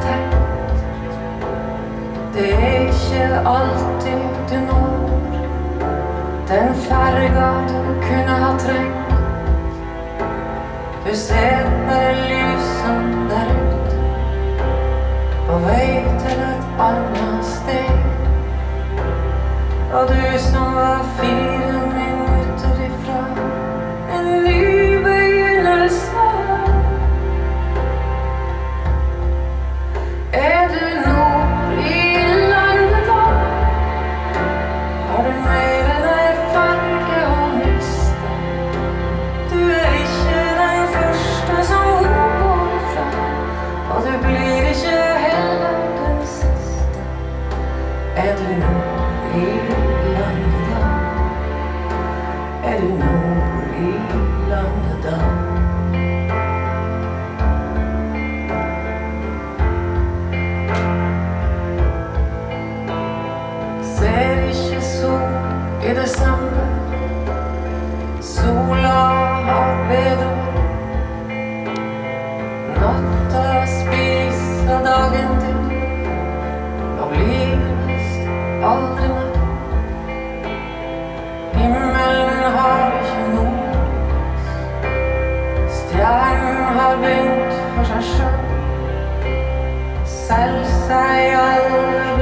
tenkt. Det ikke alltid du når den ferga du kunne ha trengt. Du ser bare lysen der ute på vei til et annet sted. Og du som var 4 minutter ifra en ny begynnelse. Er du nord i landet da? Har du mer enn ei farge å miste? Du ikke den første som hun går fra, og du blir ikke heller den siste. Er du nord i landet da? Er du nord i landet da? Ser ikke sol i desember. Sola har bedre. Natta spiser dagen til og blir vist aldri mer. Himmelen har ikke nordlys. Stjernen har begynt for seg selv. Selv seg aldri